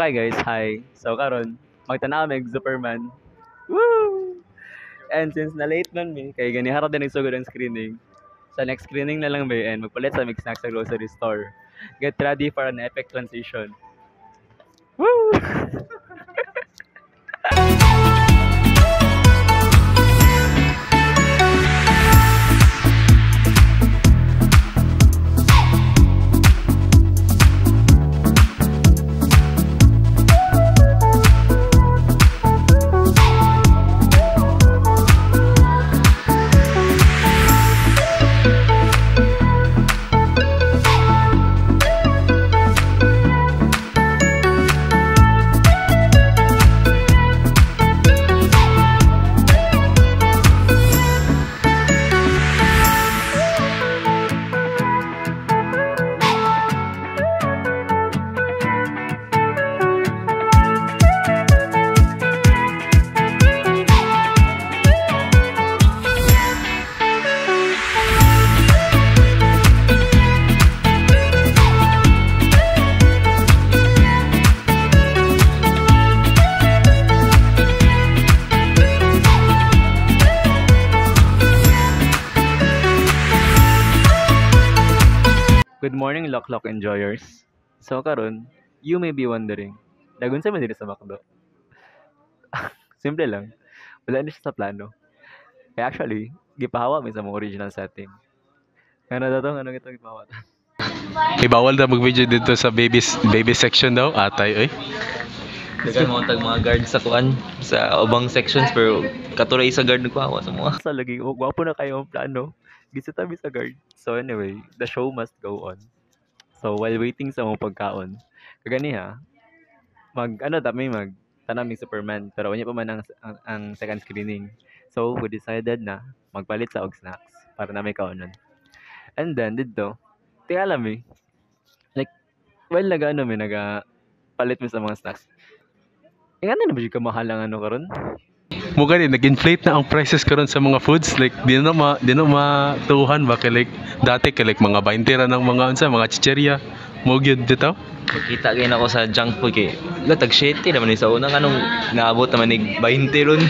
Okay guys, hi. So karon magtanaw mig Superman. Woo! And since na late nun mi, kay gani harap din nagsugod ang screening. Sa next screening na lang ba and magpalit sa mig snacks sa grocery store. Get ready for an epic transition. Woo! Good morning, Lock Lock enjoyers. So karon, you may be wondering, dagun sa man dito sa McDo. Simple lang. Wala na siya sa plano. Kaya actually, gipahawa mi sa mga original setting. Ano daw to? Anong ito gipahawa? Ibawal na mag-video dito sa baby section daw, atay, eh. Dagan mo tag mga guard sa kuan sa ubang sections pero katuray sa guard nagpahawa sa mga. Sa lagi, gwapo na kayo ang plano. Gisa tabi sa guard. So anyway, the show must go on. So while waiting sa mga pagkaon, kagani ha, tanaming Superman, pero wala pa man ang second screening. So we decided na magpalit sa og snacks para na may kaonon. And then dito, ti alam like while palit mo sa mga snacks. Ingana na ba siya kamahal ang ano karon? Muga din nag-inflate na ang prices karon sa mga foods, like di na matuhan ba kay like dati kay like mga 20 ra ng mga chicheria mo gyud dito. Nakita gyud ako sa junk food kay latag 7 naman ni sa unang anong naabot naman ni 20 ron.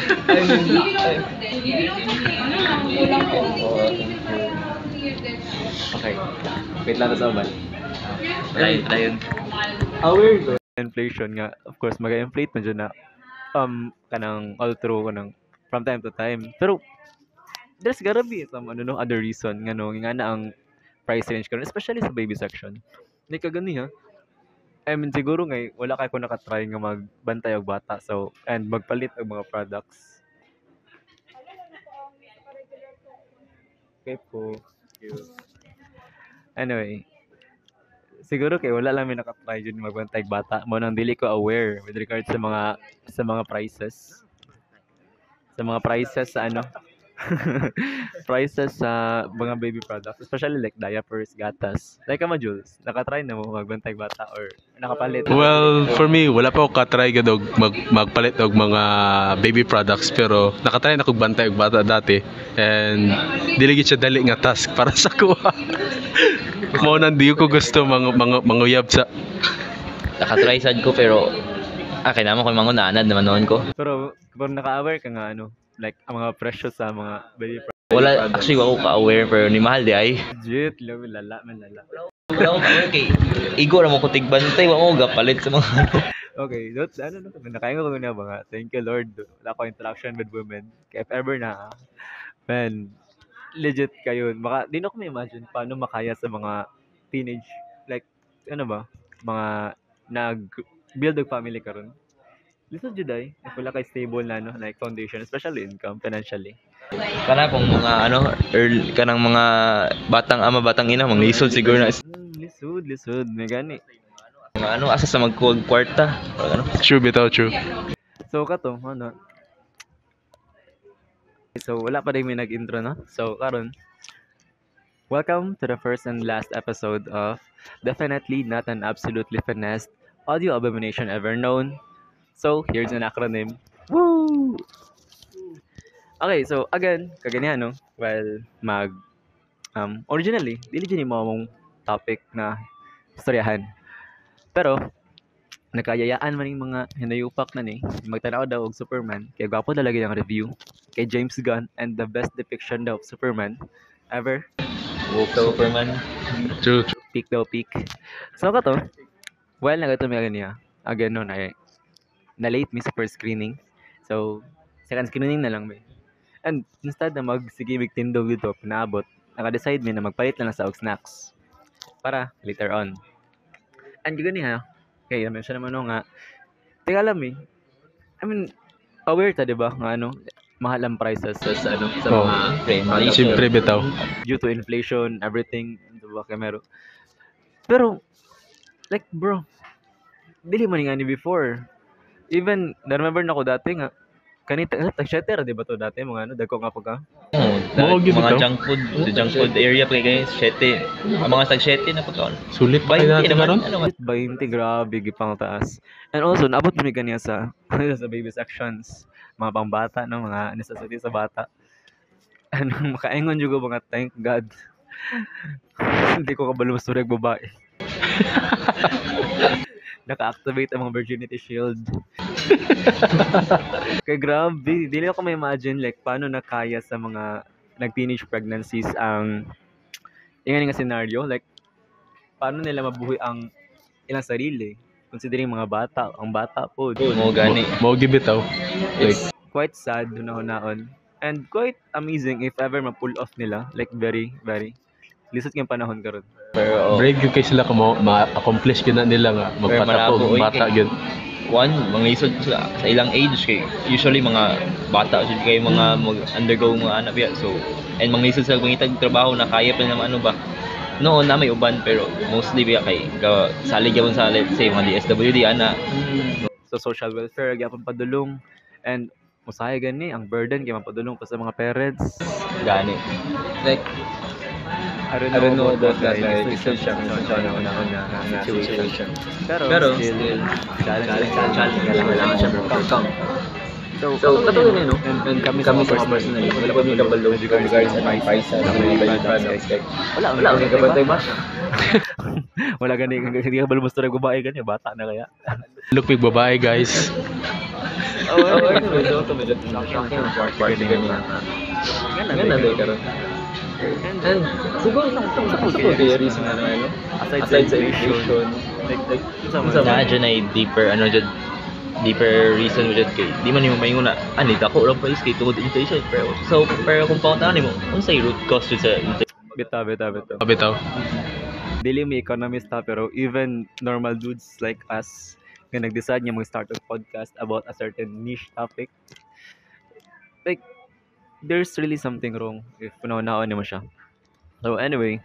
Okay. Wait lang sa uban. Ayun. Aware inflation nga, of course mag-inflate man dyan na kanang all through kanang from time to time. Pero there's gotta be some other reason nga nga na ang price range karon, especially sa baby section. Ni kagani ha. I mean siguro nga wala kay ko nakatry nga magbantay og bata, so and magpalit og mga products. Okay po. Anyway, siguro kay wala lang may nakatry dyan magbantay og bata. Mo nang dili ko aware with regards sa mga prices. Sa mga prices sa prices sa mga baby products, especially like diapers, gatas. Like ka Jules, nakatry na mo magbantay bata or nakapalit? Well, for me, wala pa ako katry gad og magpalit og mga baby products, pero nakatry na kog bantay og bata dati, and dili gid siya dali nga task para sa kuha. Mo nang di ko gusto manguyab sa Nakatry sad ko pero kay naman ko mga naanad naman noon ko. Pero naka-aware ka nga like ang mga presyo sa mga baby products. Wala actually ako ka-aware pero ni mahal di ay. Legit, lala. Wala ako ka-aware kay igo ra mo ko tigbantay wa mo gapalit sa mga Okay, that's nakaingo ko na mga thank you Lord. Wala ko interaction with women. Kaya if ever na, man, legit kayo. Di na ko ma-imagine paano makaya sa mga teenage, like, mga nag-build of family karon. Lisod jud ay, if wala kay stable na like foundation, especially income, financially. kana kung mga kanang mga batang ama batang ina mga lisod siguro na Lisod, may gani. mga asa sa magkuwag kwarta ano. true bitaw true. So kato, So wala pa rin may nag-intro no? So karon, welcome to the first and last episode of Definitely Not an Absolutely Finessed Audio Abomination Ever Known. So here's an acronym. Woo! Okay, so again, kaganihan no? Well, originally, dili dyan yung mga topic na istoryahan. Pero, nakayayaan man yung mga hinayupak na ni magtanaw daw og Superman kay gwapo talaga yung review kay James Gunn and the best depiction daw of Superman ever. Woke Superman. True. Peak daw peak. So ka to, well nagatumigan niya again no na late mi sa first screening. So second screening na lang may. And instead na sige tindog dito pinaabot, naka-decide mi na magpalit na lang sa og snacks para later on. And yun ha, kaya mention naman no nga, teka alam I mean, aware ta, di ba, nga ano, mahal ang prices sa ano, sa Oh. mga Inflation. Siyempre bitaw. due to inflation, everything, di ba, kaya meron. Pero, like, bro, dili man nga ni before. Even, na-remember na ko dati nga, kanita, tag-shetter, di ba to dati, mga ano, dagko nga pagka. Oh, Mawag yun mga bitaw. junk food, sa junk food area pa kay 7. Ang mga tag 7 na pagkaon. Sulit pa Ba, hindi natin naman, karon. ano man. 20, grabe, gipang taas. And also, naabot mo ni kanya sa, sa baby sections, mga pangbata, no, mga necessity sa bata. Ano, makaingon juga mga thank God. Hindi ko kabalo mas tureg babae. Naka-activate ang mga virginity shield. Kaya grabe, dili ako may imagine like paano nakaya sa mga nag-teenage pregnancies ang yung nga scenario, like paano nila mabuhay ang ilang sarili considering mga bata, ang bata po. Mo gani. Mao gibitaw. Like Quite sad hunahon and quite amazing if ever ma-pull off nila, like very lisod yung panahon karon. Pero oh, brave gyud kay sila kamo ma-accomplish gyud na nila nga magpatapo malabo, og oy, bata kay- gyud. one, mga isod sa ilang age kay usually mga bata sud kay mga mag-undergo mga anak biya. So, and mga isod sa pangitag trabaho na kaya pa naman ano ba. Noon na may uban pero mostly biya kay salig gyapon sa let's say mga DSWD ana. So social welfare gyapon padulong and musahay gani ang burden kay mapadulong pa sa mga parents. Gani. Like I I don't know about that like, like isa siyang na situation. Pero still challenge kailangan siya overcome. So katulad niya no, and kami sa mga personally, wala pa may kabalo regards sa price sa mga products. Wala kabantay ba? Wala gani hindi ka balo gusto babae gani bata na kaya. Look big babae guys. Medyo shocking ang part gani. Ngana dai karon. And siguro sa kaya reason na ano, aside sa inflation, like Na dyan ay deeper ano dyan deeper reason mo dyan kay di man nimo maingon na ani dako ra price kay tungod inflation pero kung pauntahan nimo unsay root cause dyan sa inflation? bitaw. Bitaw. Dili may economist ta pero even normal dudes like us nga nag-decide nga mag-start a podcast about a certain niche topic, like there's really something wrong if naon mo siya. So anyway,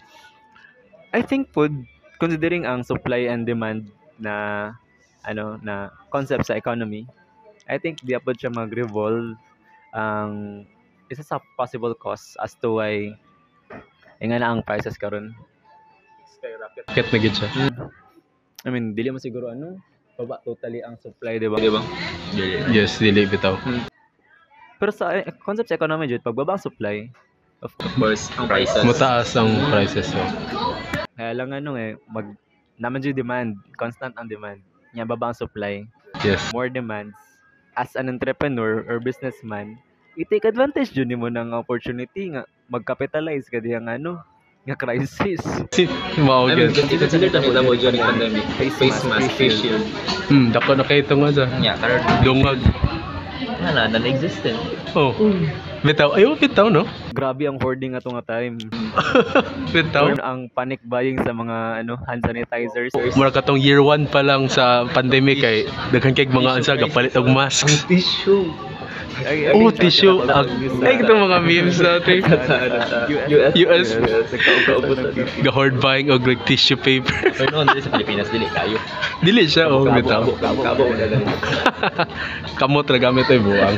I think food, considering ang supply and demand na ano na concept sa economy, I think di apod siya mag-revolve ang isa sa possible cause as to why nga na ang prices karon. Ket na gyud siya. I mean, dili mo siguro ano, baba totally ang supply, di ba? Yes, dili bitaw. Pero sa concept sa economy jud, pagbaba ang supply, of Course, ang prices. Mataas ang prices so. kaya lang ano naman jud demand, constant ang demand. Nya baba ang supply, Yes. more demands. As an entrepreneur or businessman, i-take advantage jud nimo ng opportunity nga mag-capitalize ka diyang ano, nga crisis. Mao gyud. consider ta mo mo during pandemic. Face mask, face shield. Dako na kay tunga sa Nya karon dungag. na non-existent. Oh. Bitaw. Ayo bitaw no. Grabe ang hoarding ato nga time. Bitaw. Or ang panic buying sa mga ano hand sanitizers. Mura katong year 1 pa lang sa pandemic kay daghan kay mga ansa gapalit og masks. Tissue. Oh, tissue. Ay itong mga memes natin. US. Ga-hoard buying og like tissue paper. Pero noon dili sa Pilipinas dili kayo. Dili siya oh bitaw. Kabo. Kamot ra gamit ay buwang.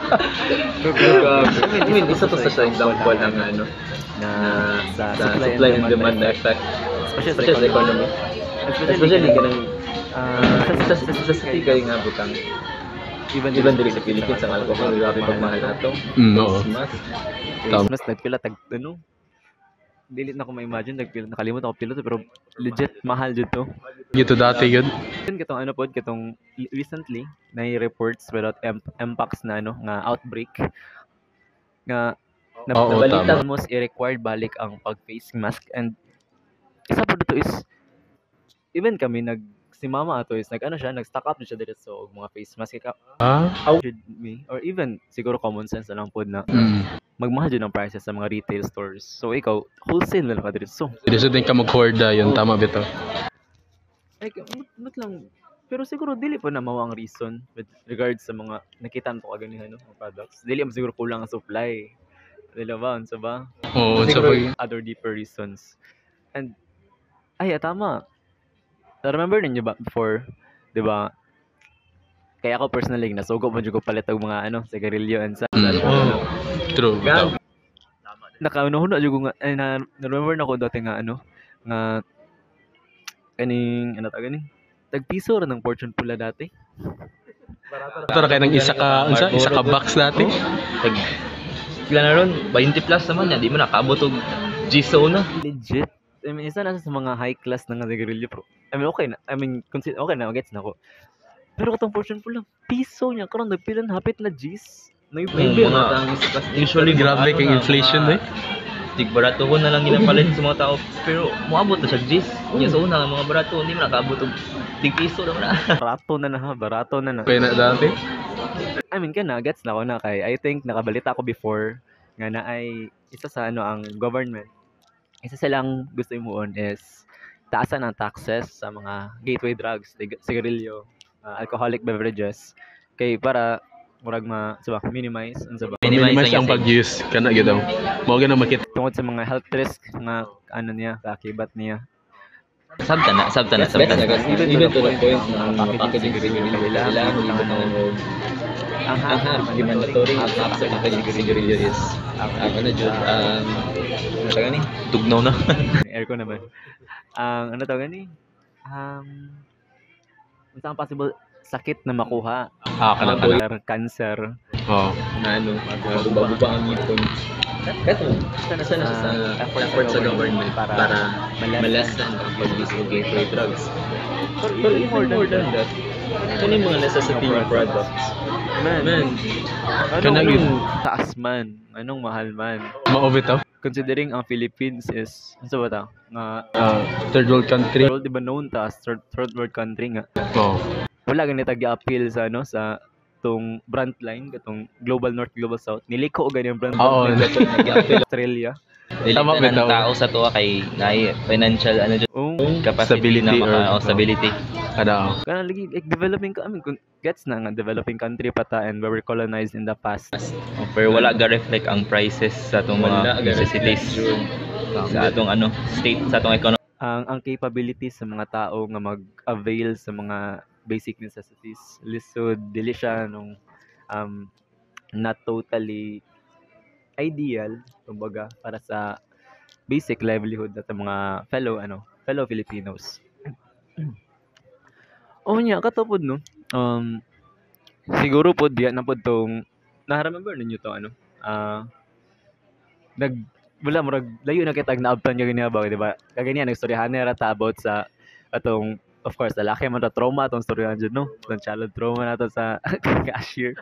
I mean, isa to sa example ng ano Na sa supply and demand na effect. especially Sa economy. Especially ganang sa city kay nga butang. Even diri sa Philippines ang alcohol grabe pagmahal nato. Oo. Mas Christmas nagpila tag ano dili na ko ma-imagine nakalimutan ko piloto pero legit mahal jud to. Gito dati yun. Yun katong ano pod katong recently na reports without mpox na ano nga outbreak nga Oo, nabalita tama. almost i-required balik ang pag-face mask and isa po dito is even kami si mama ato is nag-ano siya nag-stock up na siya dito so mga face mask how should me or even siguro common sense na lang pod na magmahal din ang prices sa mga retail stores. So ikaw, wholesale na lang ka dito. So, Hindi din ka mag-horda yun. Tama bito. like, not lang. Pero siguro dili pa na mao ang reason with regards sa mga nakita mo kaganihan no, mga products. Dili mo siguro kulang ang supply. Dili ba? Unsa ba? Oo, Siguro sabay. other deeper reasons. And tama. Remember ninyo ba before, 'di ba? Kaya ako personally nasugo man jud ko palit og mga ano, sigarilyo and sa True. Bitaw. nakauno-huno jud ko nga na-remember na ko dati nga ano nga kaning ano ta gani tagpiso ra ng Fortune pula dati. Ito na kayo ng isa ka box dati. Ilan na ron, 20 plus naman yan, di mo nakaabot og GSO na. Legit. I mean, isa na sa mga high class na nga sigarilyo pro. I mean, okay na. I mean, okay na, gets na ko. Pero katong Fortune pula, piso niya karon nagpilan hapit na G's. Maybe usually Grabe kay inflation eh. Tig barato ko na lang ginapalit sa mga tao pero moabot na siya G's. GSO na nga mga barato, hindi mo nakaabot og tig piso lang na. Barato na na. Kaya na dati. I mean, gets na ko na kay I think nakabalita ko before nga na ay isa sa ano ang government. Isa silang gusto imuon is taasan ang taxes sa mga gateway drugs, sigarilyo, alcoholic beverages kay para murag minimize Minimize ang pag-use. Kana gitaw. Mao gyud makita. tungod sa mga health risk nga ano niya, kakibat niya. Sabta na. Even to the point na packaging sigarilyo kailangan ang mandatory after packaging sigarilyo is ano jud ano ta gani tugnaw na. aircon naman. Ang ano tawag ni? Isang possible sakit na makuha. Kanang Cancer. Oo. Na ano, buba ang ngipon. Kato, sana sa effort sa government para malasan ang pag-use of gateway drugs. But even more than that, kung yung mga necessity products, man, Anong taas man? Anong mahal man? Mao bitaw. Considering ang Philippines is, ano ba ta? Nga, Third world country. world, di ba known ta as third world country nga. Oo. Wala ganito gi-appeal sa ano sa tong brand line katong Global North, Global South. Niliko og ganyan brand Oo. line gi-appeal Australia. Tama Dili bitaw. ng tao sa tuwa kay naay financial ano dyan, Oh, capacity na stability. Kada. kana lagi like developing I mean gets na nga developing country pa ta and we were colonized in the past. Pero wala ga reflect ang prices sa atong mga necessities sa atong ano state sa atong economy. Ang capabilities sa mga tao nga mag-avail sa mga basic necessities lisod dili siya nung not totally ideal kumbaga para sa basic livelihood at mga fellow Filipinos. Nya katapod no. Siguro pod diya na pod tong na-remember ninyo to ano. Wala murag layo na kitag naabtan nga gani ba, di ba? Kaganyan nagstoryahan na rata about sa atong of course lalaki man ta trauma atong storyahan jud no. Tong child trauma nato sa cashier.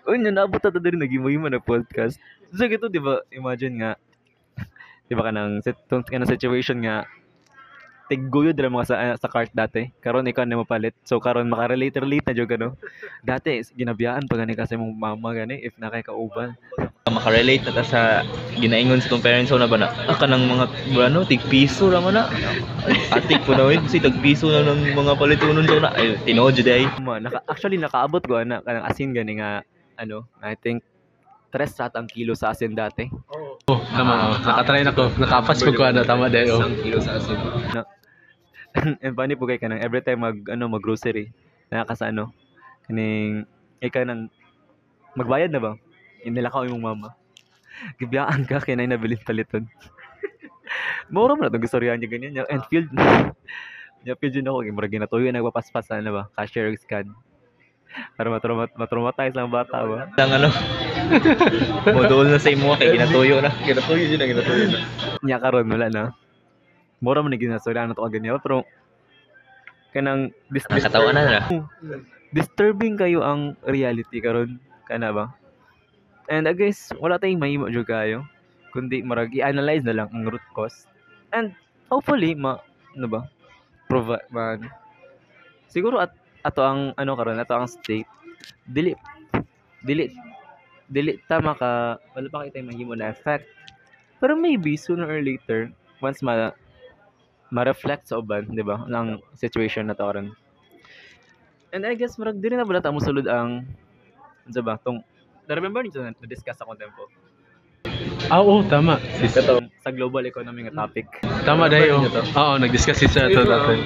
Unya naabot ta diri nagimo-imo na podcast. So gito di ba imagine nga di ba kanang situation nga tigguyo dira mga sa cart dati. Karon ikaw na mo palit. So karon makarelate na jud no. Dati ginabiyaan pa gani kasi mong mama gani if na kay kauban. Makarelate na ta sa ginaingon sa tong parents na ba na kanang mga ano tig piso ra man na. Atik po na si tag piso na ng mga palitunon so na ay tinuod jud ay. Actually nakaabot ko na kanang asin gani nga ano, I think 3 ratang kilo sa asin dati. Oh, tama. Nakatry na ko. Nakapas ko ano tama dayo. 1 kilo sa asin. And funny po kay kanang every time mag-grocery, nakaka ano, kaning ikaw nang magbayad na ba? Inilakaw imong mama. Gibiyaan ka kay nay nabilin paliton. Mura man atong gistoryahan niya ganyan. And field. Ya field yun ako murag ginatuyo nagpapaspas na ba? Cashier scan. Para matraumatize lang bata ba? Lang ano Modul na sa imo kay ginatuyo na. Ginatuyo na. Nya karon wala na. Mura man ginasura na to ganyan pero kanang Ang katawan na. disturbing kayo ang reality karon kana ba? And I guess wala tayong mahimo jud kayo kundi marag i-analyze na lang ang root cause and hopefully ano ba provide man siguro ato ang ano karon ato ang state dili dili dili tama ka wala pa kita mahimo na effect pero maybe sooner or later once ma-reflect sa uban di ba ng situation na to karon and I guess marag dili na bala ta mo sulod ang ano ba tong na-remember niyo na discuss ako tempo Oo, tama. katong sa global economy nga topic Tama dayo. Oo, nag-discuss sa ito dati.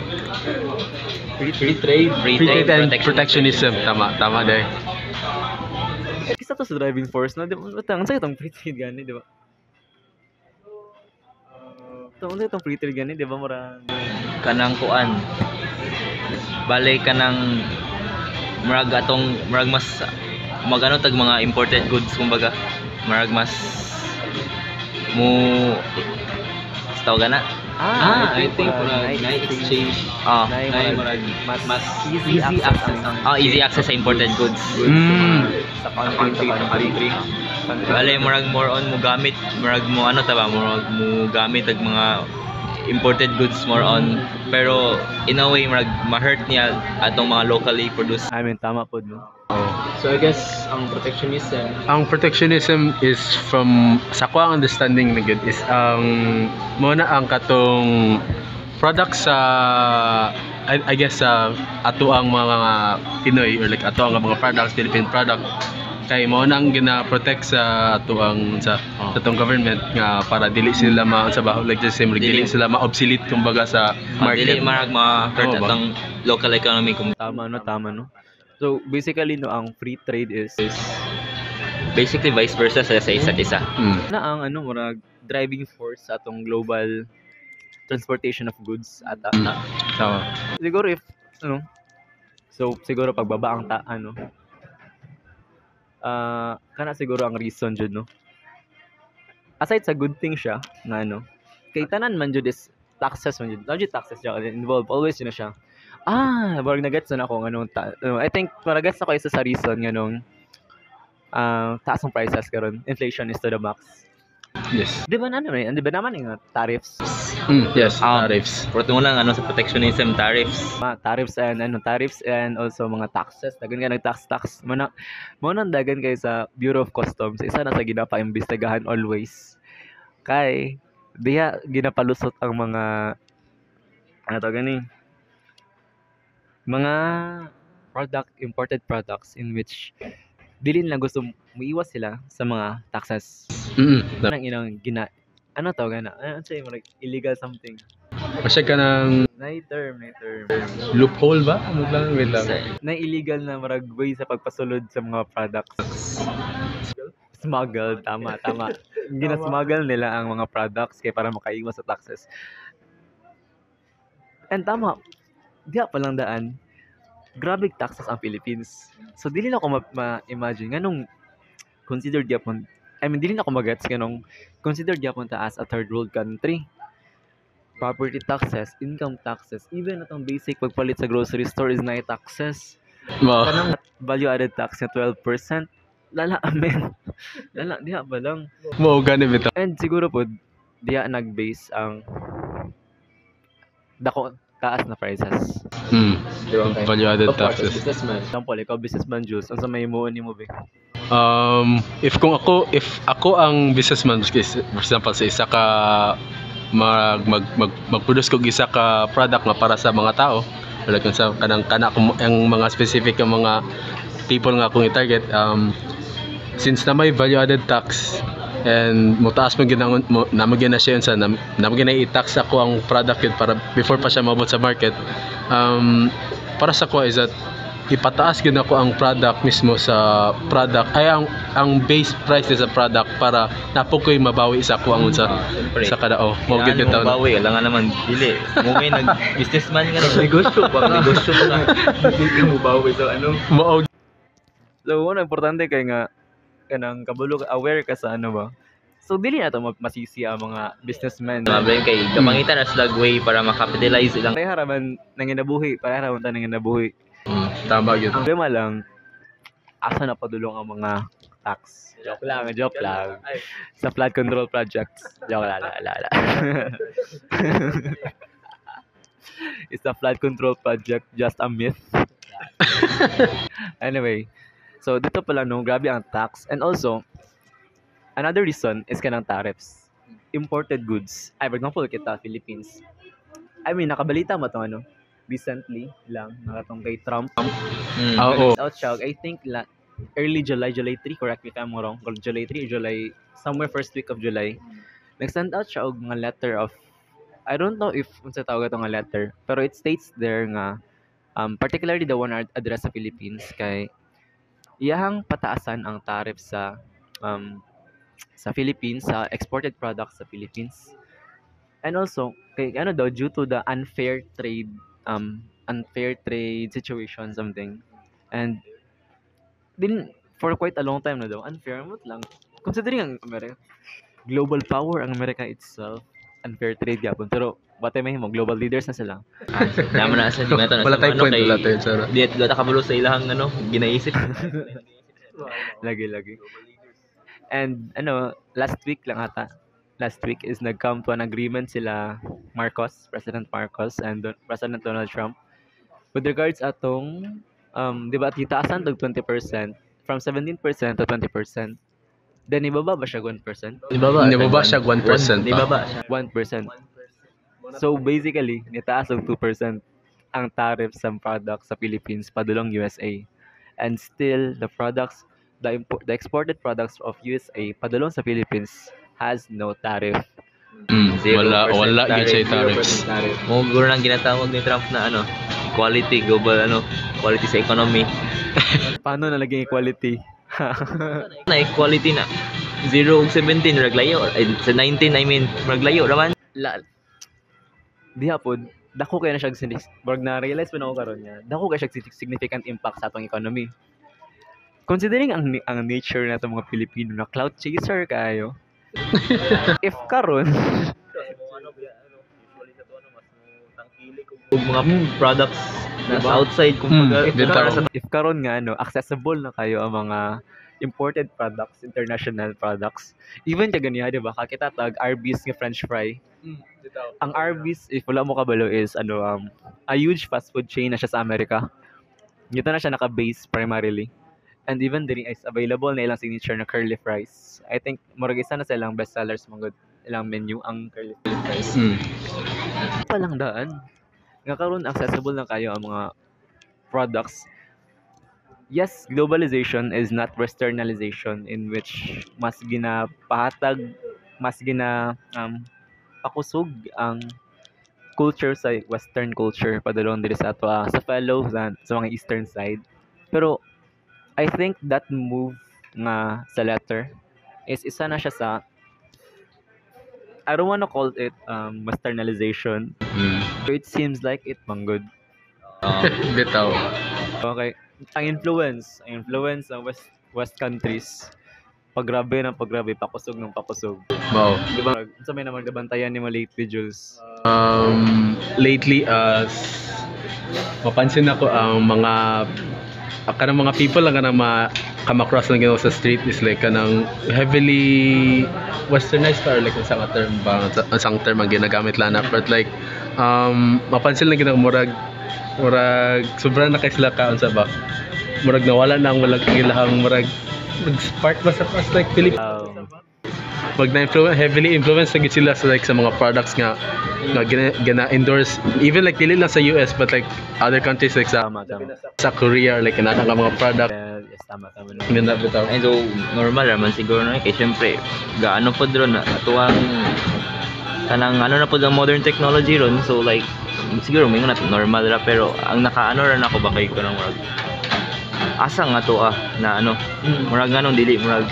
Free trade And protectionism. Tama dayo. isa to sa driving force na di ba ang sakit ang free trade gani di ba ang sakit ang free trade gani di ba mura kanang kuan. Bale kanang murag mas magano tag mga imported goods kumbaga. Murag mas mo tawag na. I think night exchange. mas easy access Easy access sa imported goods. sa country. Bale murag more on mo gamit, murag mo ano ta ba, murag mo gamit ag mga imported goods more on pero in a way murag ma-hurt niya atong mga locally produced. I mean tama pod no. So I guess ang protectionism Ang protectionism is from sa ko ang understanding na good is muna ang katong products sa I guess sa ato ang mga Pinoy or like ato ang mga products Philippine product kay mo nang gina-protect sa ato ang sa atong government nga para dili sila sa baho like just same dili sila ma-obsolete kumbaga sa dili market. marag ma-hurt Oo ba? atong local economy Tama no. So basically no ang free trade is basically vice versa sa isa't isa. na ang ano murag driving force sa atong global transportation of goods ata. Tama. Siguro if ano so siguro pagbaba ang kana siguro ang reason jud no. Aside sa good thing siya na ano kay tanan man jud is taxes man jud. Jud taxes siya involved always yun na siya. Barang nagets na ako anong I think maragets ako isa sa reason nganong taas ang prices karon. Inflation is to the max. Yes. Di ba naman yung tariffs? Yes, tariffs. Puro mo lang ano sa protectionism tariffs. Tariffs and also mga taxes. Dagan ka nag-tax. Mo nang dagan kay sa Bureau of Customs. Isa na sa ginapaimbestigahan always. Kay diha ginapalusot ang mga mga imported products in which dili nila gusto muiwas sila sa mga taxes. Nang inang tawag na? Ano siya yung illegal something. Masya ka ng Nay term. loophole ba? Ano lang, wait lang. Na illegal na marag way sa pagpasulod sa mga products. Smuggle, tama. Ginasmuggle nila ang mga products kaya para makaiwas sa taxes. And tama, diya palang daan, grabe taxes ang Philippines. So dili na ako ma-imagine nganong considered gyapon. Dili na ako magets nganong considered gyapon ta as a third world country. Property taxes, income taxes, even atong basic pagpalit sa grocery store is na taxes. Kanang value added tax na 12%. Lala diha ba lang. Gani bitaw. And siguro po diha nag-base ang dako taas na prices. Value added taxes. Example, ikaw businessman Jules, unsa may himuon nimo ba? If ako ang businessman, for example, sa isa ka mag-produce kog isa ka product nga para sa mga tao, like sa kana ang mga specific ang mga people nga akong i-target, since na may value added tax and motaas man ginangon namagyan na siya sa namagyan na i-tax ako ang product yun para before pa siya mabot sa market, para sa ko is that ipataas gid ako ang product mismo sa product ay ang base price sa product para napukoy mabawi sa ko ang sa kada mo gid bitaw na mabawi lang naman dili mo may nag businessman nga negosyo ka dili mo bawi sa ano So, importante kay nga kanang kabalo aware ka sa ano ba. So dili na to masisi ang mga businessmen. Mablame kay gamangitan na sila way para makapitalize ilang Pareha raman nanginabuhi, pareha raman ta nanginabuhi. Tama yun. Ang problema lang asa na padulong ang mga tax. Joke lang. Sa flood control projects. Joke lang. Is the flood control project just a myth? Anyway, so dito pala no, grabe ang tax. And also, another reason is kanang tariffs. Imported goods. Ay, for example, kita, Philippines. I mean, nakabalita mo ito, ano? Recently lang, nakatong kay Trump. Oo. Out siya, I think, early July 3, correct me if I'm wrong, July 3 or July, somewhere first week of July. Nag-send out siya og mga letter of, I don't know if unsa tawag ito nga letter, pero it states there nga, particularly the one addressed sa Philippines, kay iyahang pataasan ang tariff sa Philippines, sa exported products sa Philippines. And also, kay ano daw, due to the unfair trade situation, something. And din for quite a long time na daw, unfair mo lang. Considering ang America, global power ang America itself, unfair trade yapon. Pero batay may mo global leaders na sila. naman na sa dito na Wala sa tayong point, wala tayo, Sarah. Di ta kabulo sa ilang ginaisip. Lagi. And last week is nag-come to an agreement sila President Marcos and President Donald Trump with regards atong di ba titaasan tog 20% from 17% to 20%. Then ibaba ba siya 1%? Nibaba siya 1%. Ibaba siya 1%. So basically, nitaas og 2% ang tariff sa products sa Philippines padulong USA. And still the exported products of USA padulong sa Philippines has no tariff. Wala gyud siya tariffs. Mo guro nang ginatawag ni Trump na equality, global quality sa economy. Paano nalaging equality? Na equality na 0 ug 17 raglayo sa 19 raglayo raman. Diha pod dako kay na siya borg na realize pa na ako karon nga. Dako kay siya significant impact sa atong economy. Considering ang nature na itong mga Pilipino na cloud chaser kayo. If karon mga products na outside if karon nga accessible na kayo ang mga imported products, international products. Even kaya ganiya, di ba? Kakita tag Arby's nga French fry. Ang Arby's, if wala mo kabalo, is a huge fast food chain na siya sa Amerika. Dito na siya naka-base primarily. And even din is available na ilang signature na curly fries. I think murag isa na sa ilang bestsellers mga ilang menu ang curly fries. Palang daan. Nga karon accessible na kayo ang mga products. Yes, globalization is not westernization in which mas ginapahatag, mas pakusog ang culture sa western culture padulong diri sa ato sa fellow sa mga eastern side. Pero I think that move nga sa letter is isa na siya sa, I don't wanna call it westernization. So it seems like it manggod. Bitaw. Okay. Ang influence ng west countries pagrabe, pakusog ng pakusog. Wow. Di ba? Sa may naman gabantayan ni mo lately, Jules? Lately, mapansin ako ang mga people lang kanang come-across lang sa street is like kanang heavily westernized or like isang term ang ginagamit lang na, but like mapansin lang ginang murag sobrang na kay sila kaunsa ba murag nawala na ang walang ilahang murag spark ba sa past like Philippines wag na heavily influence na gid sila sa like sa mga products nga gina-endorse even like dili lang sa US but like other countries like sa Korea or like kanang mga product. Yes, tama. And so normal raman siguro na kay syempre gaano pod ron na atuang kanang na pod ang modern technology ron, so like siguro may nga normal ra, pero ang nakaano ra nako ba kay ko nang murag asa nga to na murag ganong dili murag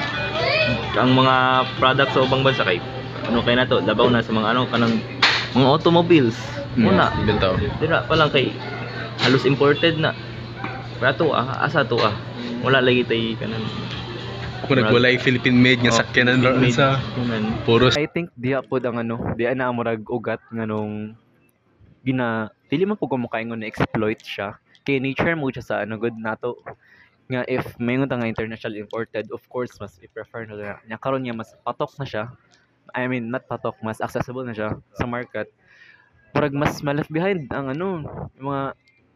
ang mga products sa ubang bansa kay kay na to labaw na sa mga kanang mga automobiles muna bitaw dira pa lang kay halos imported na pero to asa to wala lagi tay kanang Kung nagwalay Philippine made nga sakyanan ron sa puros. I think diha pod ang diha na murag ugat nganong dili man pud ko mokaingon na exploit siya. Kay nature mo siya sa good nato nga if may nga international imported, of course mas i-prefer na nya karon niya mas patok na siya. I mean, not patok, mas accessible na siya sa market. Murag mas left behind ang yung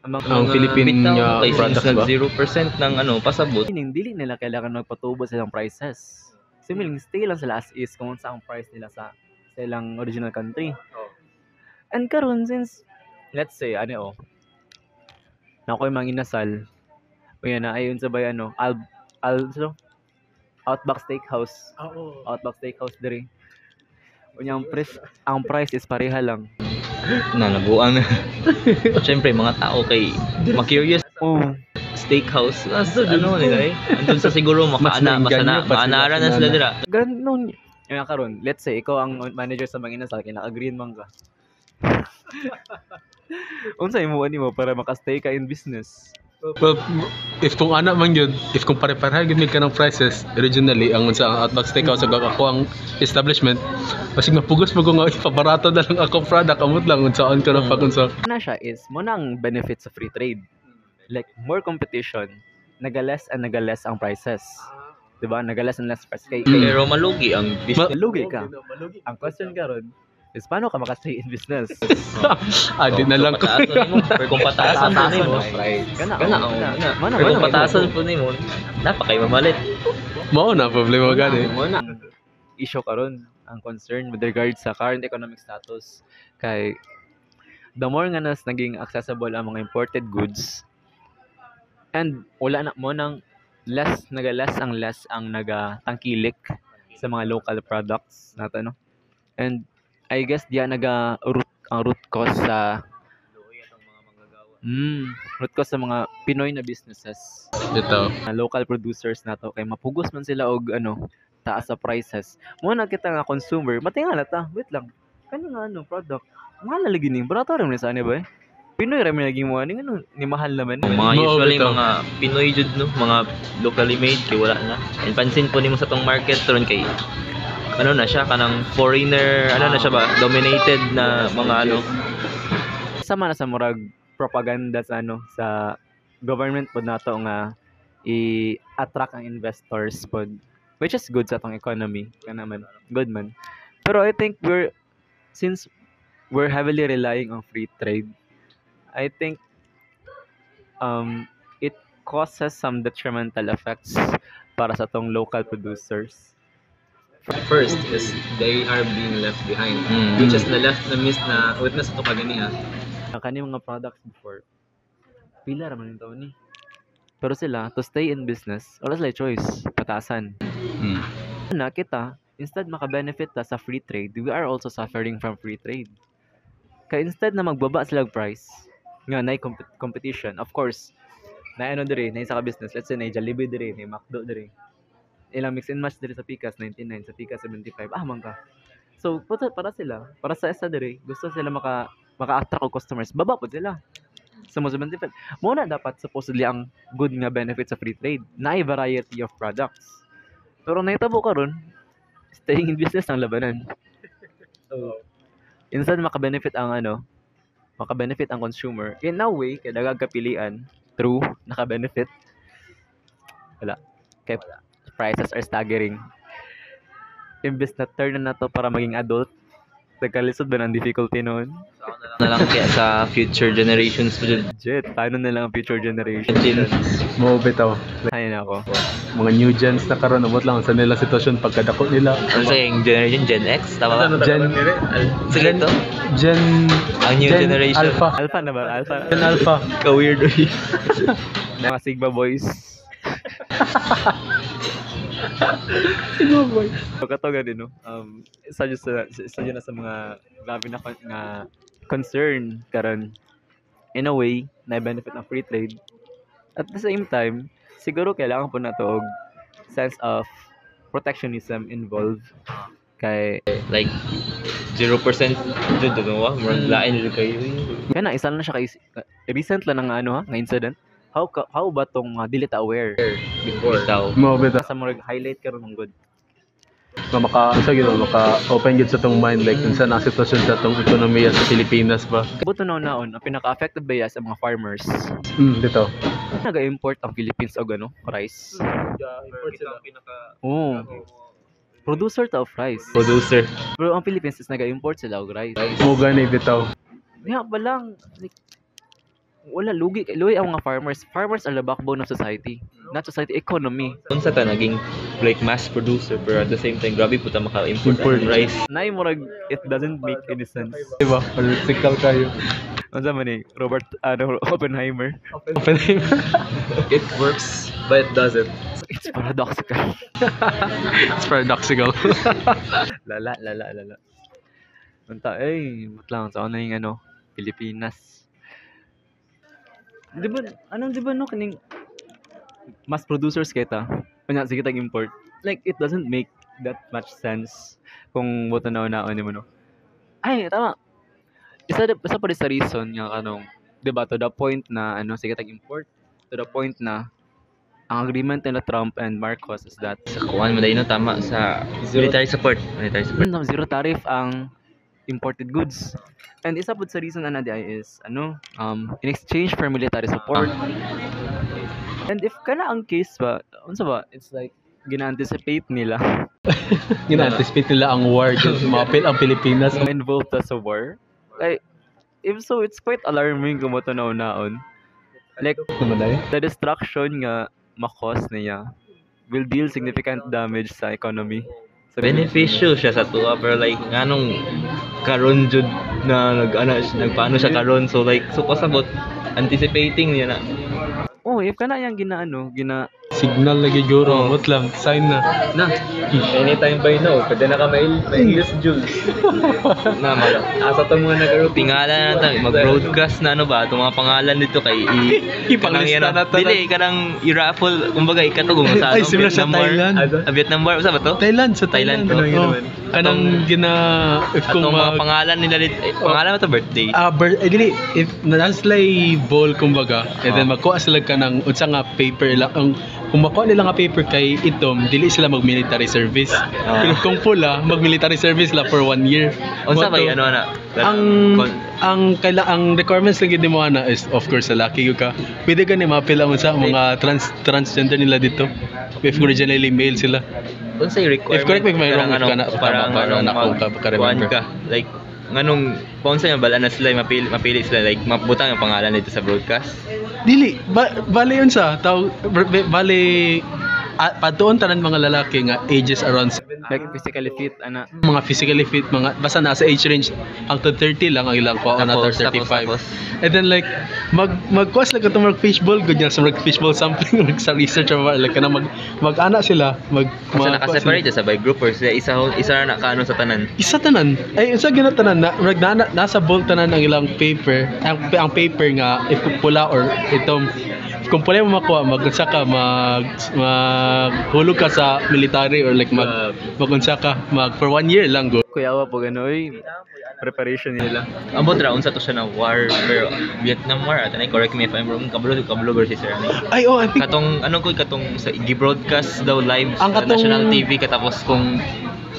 Ang Philippine products ba? 0% ng pasabot. dili nila kailangan magpatubo sa ilang prices. Similing stay lang sila as is kung sa ang price nila sa ilang original country. And karon since let's say na ko'y manginasal. O yan na ayon sa bay Outback Steakhouse. Outback Steakhouse diri. Unyang ang price is pareha lang. Nabuang na. Siyempre, mga tao kay ma-curious. Oh, Steakhouse. Nila Andun sa siguro maanara na sila dira. ganun. Yung karon, let's say ikaw ang manager sa manginasal kay naka-green man ka. Unsay mo mo para maka-stay ka in business? Well, if kung ana man yun, if kung pare-pareha gid ka ng prices, originally ang sa Outback Steakhouse ako ang establishment, basig mapugos mo ko nga ipabarato na lang ako product amot lang unsaon ka ng pag-unsa. Na siya is mo nang benefits sa free trade. Like more competition, naga-less ang prices. 'Di ba? Naga-less and less price kay Pero malugi ang business. lugi ka. Ang question karon is paano ka maka-stay in business? Di na lang ko. Pero kung pataasan po nimo, Kana. pero kung pataasan po nimo, napakay mamalit. Mao na problema gani. Issue karon ang concern with regards sa current economic status kay the more nga nas naging accessible ang mga imported goods and wala na mo nang less ang nagatangkilik sa mga local products nato and I guess diya root cause sa mga Pinoy na businesses. Ito. Local producers nato kay mapugos man sila og taas sa prices. Mo na kita nga consumer, matingala ta. Wait lang. Kani nga product. Mahal lagi ning barato ra man sa ani ba? Pinoy ra man lagi mo ani ni mahal naman. Mga usually mga Pinoy jud mga locally made kay wala na. And pansin po nimo sa tong market ron kay na siya kanang foreigner na siya ba dominated na mga sama na sa murag propaganda sa sa government pod nato nga i-attract ang investors pod which is good sa atong economy kana man good man pero I think since we're heavily relying on free trade I think it causes some detrimental effects para sa atong local producers. First is they are being left behind, which is na-miss na witness ito kagani Ang kani mga products before pila ra man yung taon ni pero sila to stay in business wala sila choice patasan na kita instead maka-benefit ta sa free trade we are also suffering from free trade kaya instead na magbaba sila price nga na competition of course na diri na isa ka business let's say na Jollibee diri na McDo diri ilang mix and match diri sa Pikas 99 sa Pikas 75 man ka so para sa isa diri gusto sila maka-attract og customers baba po sila sa mo 75 mo na dapat supposedly ang good nga benefit sa free trade na variety of products pero nahitabo karon staying in business ang labanan so instead maka-benefit ang consumer in a way kay dagag kapilian true naka-benefit wala kay prices are staggering. Imbes na turn na to para maging adult, nagkalisod ba ng difficulty noon? Na lang kaya sa future generations po dyan. Paano na lang ang future generation? Mo bitaw. Ayun ako. Mga new gens na karon abot lang sa nila sitwasyon pagkadako nila. Ano sa yung generation? Gen X? Tama ba? Sige to? Ang new generation. Alpha na ba? Alpha. Gen Alpha. Ka-weird. Mga Sigma boys. Pagkatoga din isa dyan na sa mga grabe na concern karon in a way na benefit ng free trade at the same time siguro kailangan po nato og sense of protectionism involved kay like 0% dito murag lain dito kayo. kana isa na siya kay recent lang nga nga incident how ba tong dili ta aware Before. Bitaw. Mo bitaw. sa murag highlight karon ng good. Nga maka-open gid sa tong mind like unsa na ang sitwasyon sa tong ekonomiya sa Pilipinas ba. Kabuto na naon ang pinaka-affected ba sa mga farmers. Dito. Naga-import ang Philippines og rice. Oo. Producer ta of rice. Producer. Pero ang Philippines is naga-import sila og rice. Mo gani bitaw. Diha ba lang like, wala lugi ang mga farmers. Farmers are the backbone of society. Not society, economy. Unsa ta naging like mass producer pero at the same time grabe po ta maka-import Import. ang rice. Nay murag it doesn't make any sense. Diba? Political kayo. Unsa man ni Robert Oppenheimer? It works, but it doesn't. It's paradoxical. It's paradoxical. Lala. Unta matlang sa ano yung Pilipinas. Di ba no kaning mass producers kita. Kanya sige tag import. Like it doesn't make that much sense kung buto na mo no. Ay, tama. Isa pa rin sa reason nga di ba to the point na sige tag import to the point na ang agreement nila Trump and Marcos is that Sa kuan mo no tama sa military support. zero tariff ang imported goods. And isa po sa reason na is in exchange for military support. And if kana ang case ba, unsa ba? It's like gina-anticipate nila Gina-anticipate nila ang war kung mapil ang Pilipinas. involved sa war. Like if so, it's quite alarming kung mato naon. Like the destruction nga makos niya will deal significant damage sa economy. So, Beneficial siya sa tuwa pero like nganong karon jud na nagpaano siya karon so like so pasabot anticipating niya na. if kana yang gina Signal lagi guro. Mot lang. Sign na. Anytime by now, pwede na ka ma-English, Jules. Na mala. Asa to mga nag-group. Tingala na ta mag-broadcast na ba itong mga pangalan dito kay Ipanglista na ta. Dili kanang i-raffle kumbaga ikatugong sa Ay, sila sa Thailand. Vietnam War usa ba to? Thailand. Thailand. Kanang if kung Atong mga pangalan nila dito pangalan mo to birthday. Dili if naslay ball kumbaga and then magkuha sila ka ng unsa nga paper lang kung makuha nila nga paper kay itom dili sila mag military service pero kung pula mag military service la for 1 year Unsa ba na? ang requirements lang gid mo ana is of course sa laki gyud ka pwede ka ni mapila mo sa mga transgender nila dito if originally male sila Unsa yung requirement? If correct me if may wrong Parang ka na parang ka-remember. ka. Like nganong paunsa yung bala na sila mapili sila like mabutang ang pangalan dito sa broadcast. Dili bale yun sa bale patuon tanan mga lalaki nga ages around like physically fit mga physically fit mga basta nasa age range hangtod 30 lang ang ilang kuha na 35 tapos. and then like magkuas lang ka mag fishball good yan sa mag fishball sampling sa research or like kana mag-ana sila Kasi naka-separate sa by group or sila isa na kaano sa tanan. isa tanan ay isa gina tanan nasa bowl tanan ang ilang paper ang paper nga if pula or itong kung pala mo makuha magunsa ka maghulog ka sa military or like magunsa ka for 1 year lang go kuyawa po preparation nila. Ambot ra unsa to siya na war pero Vietnam War at correct me if I'm wrong kablo si Sir. ay I think Katong katong sa gi-broadcast daw live Ang sa katong- national TV katapos kung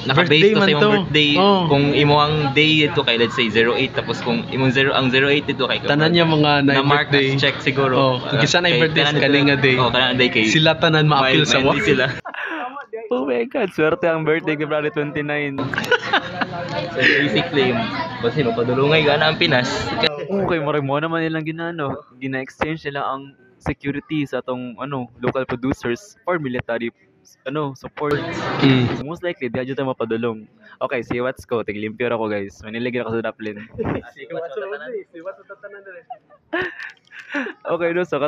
Birthday naka-base to man sa imong to. birthday kung imo ang day ito kay let's say 08 tapos kung imong ang 08 dito kay tanan niya mga na mark birthday as check siguro. kung kisa na Kay birthday sa tanan kalinga day kanang day kay sila tanan ma-appeal sa war sila. Oh my God, swerte ang birthday ko February 29. So basically kasi mapadulungay gana ang Pinas. Okay, marag mo naman nilang gina-exchange nila ang security sa atong local producers for military support. So most likely di adyo tayo mapadulong. Okay, see what's ko, tiglimpyo ra ko guys. Maniligyan ako sa Daplin. Okay, so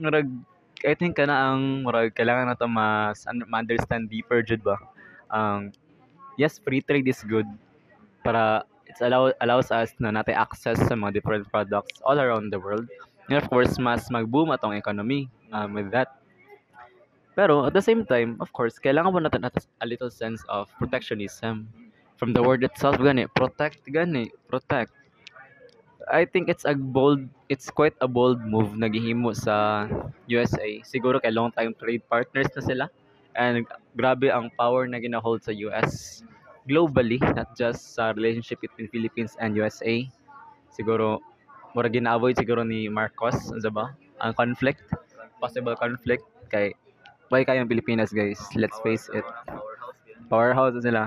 murag I think kana ang murag kailangan nato ma-understand deeper jud ba. Yes, free trade is good para it allows us na natin access sa mga different products all around the world. And of course, mas mag-boom atong economy with that. Pero at the same time, of course, kailangan mo natin a little sense of protectionism. From the word itself, protect. I think it's quite a bold move na gihimo sa USA. Siguro kay long time trade partners na sila. And grabe ang power na gina-hold sa US globally, not just sa relationship between Philippines and USA. Siguro, mura gina-avoid siguro ni Marcos, ano ba? Ang conflict, possible conflict kay why kayang Pilipinas guys, let's face it. Powerhouse na sila.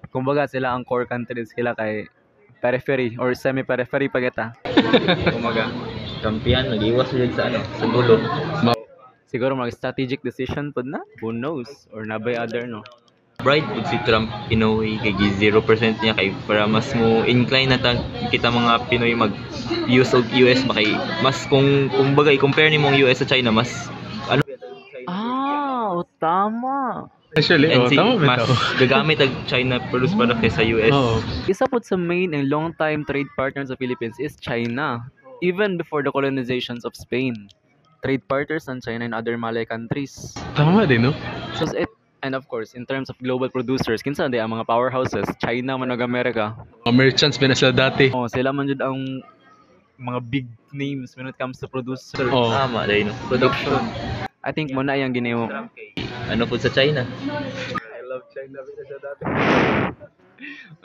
Kumbaga sila ang core countries sila kay periphery or semi-periphery pa kita. Kumaga, kampihan, nag-iwas sila sa ano, sa gulo. Siguro mag strategic decision pud na, who knows, or na by other no. Bright pud si Trump Pinoy kay 0% niya kay para mas mo incline na kita mga Pinoy mag use og US ba kay mas kung kumbaga i-compare nimo ang US sa China mas ano Tama. Actually, and tama ba mas ito? gagamit ang China produce product kaysa US. Oo. Isa po sa main and long-time trade partners of Philippines is China. Even before the colonizations of Spain, trade partners ng China and other Malay countries. Tama din, no? So and of course, in terms of global producers, kinsa di ang mga powerhouses, China man ug Amerika. Mga merchants ba na sila dati? Oh, sila man jud ang mga big names when it comes to producer. Oo. Tama dai no. Production. I think mo na yang ginimo. Ano po sa China? I love China siya dati.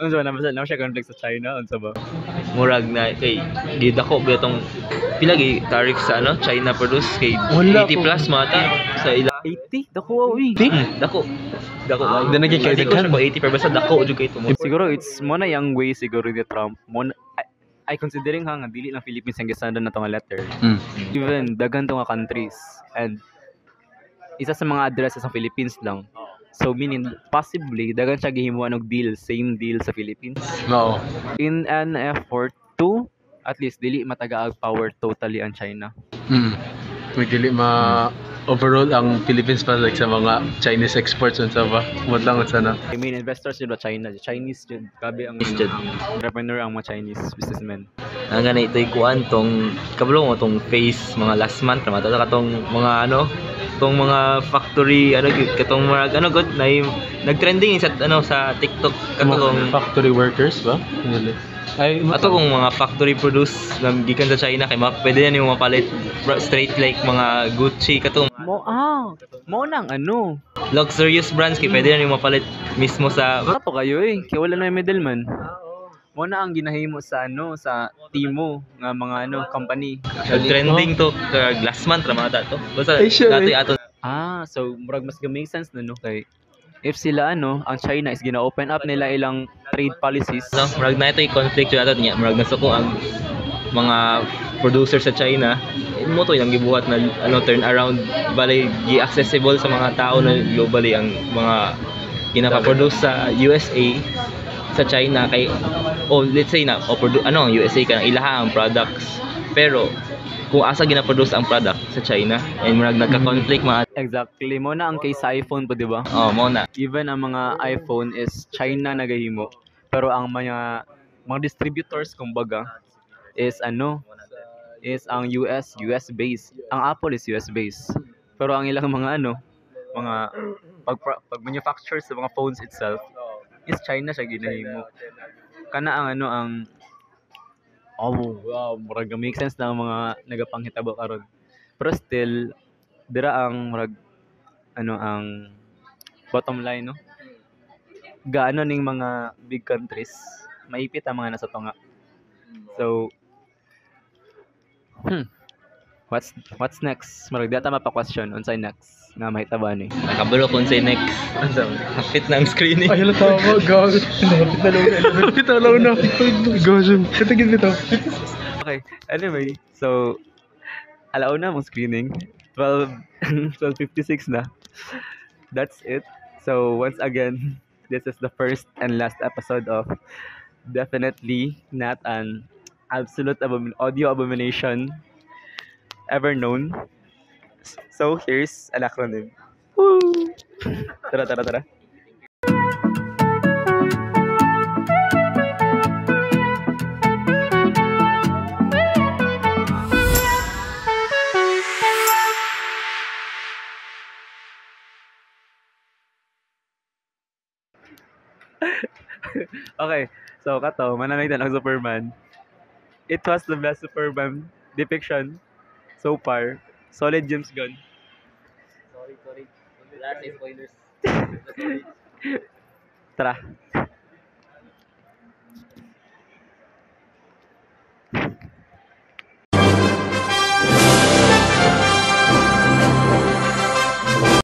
Unsa ba na siya conflict sa China unsa ba? Murag na kay gidako ba tong pila gi tariff sa ano China produce kay Wala 80 ko. plus mata sa ila 80 dako uy. dako Di na kay Hindi ko sure kung 80 pero basta dako jud kay tumo. Siguro it's mo na yang way siguro ni Trump. I considering nga dili lang Philippines ang gisandan na to nga letter. Even daghan to nga countries and isa sa mga addresses ng Philippines lang. So meaning possibly daghan siya gihimuan og deal, same deal sa Philippines. Oo. In an effort to at least dili matagaag power totally ang China. May dili overall ang Philippines pa like sa mga Chinese exports unsa ba? Mud lang sana. I mean investors yun ba China, Chinese yun. Grabe ang Is jud. entrepreneur ang mga Chinese businessmen. Ang gana ito'y kuan tong kabalo mo tong phase mga last month naman ta katong mga ano tong mga factory ano katong mga ano god na nagtrending sa ano sa TikTok katong Factory workers ba? Dili. Ay, ato kung mga factory produce na gikan sa China kay pwede yan yung mapalit straight like mga Gucci katong Mo nang ano. luxurious brands kay pwede yan yung mapalit mismo sa Kato kayo kaya wala na yung middleman. Mo na ang ginahimo sa ano sa Timo nga mga ano company. trending to last month ra mga to basta Ay, sure, dati eh. ato So murag mas make sense na no kay if sila ano ang China is gina-open up nila ilang trade policies. no murag na ito'y conflict yun ato niya murag nasuko ang mga producer sa China mo to ilang gibuhat na ano turn around balay gi-accessible sa mga tao na globally ang mga ginapa-produce sa USA sa China kay let's say na ano ang USA kanang ilaha ang products pero kung asa gina-produce ang product sa China and murag nagka-conflict mga Exactly. Mo na ang case sa iPhone po, di ba? mo na Even ang mga iPhone is China nagahimo. Pero ang mga distributors kumbaga is ang US based. Ang Apple is US based. Pero ang ilang mga mga pag manufacture sa mga phones itself is China siya ginahimo. Kana ang wow, murag make sense na ang mga nagapanghitabo karon. Pero still dira ang murag ang bottom line no. Gaano ning mga big countries maipit ang mga nasa tunga. So what's next? Murag data mapa-question unsay next nga mahitabo ni. nakabalo kung say next hapit na ang screening Ay, hala tama, gawin. Lapit na lang na. Gawin. Katagin nito. Okay, anyway, so alauna mong screening 12:56 na. That's it. So once again, this is the first and last episode of definitely not an absolute audio abomination ever known. So here's an acronym. Woo! Tara. Okay, so kato, manamig na ng Superman. it was the best Superman depiction so far. Solid James Gunn. Sorry. Wala sa spoilers. Tara.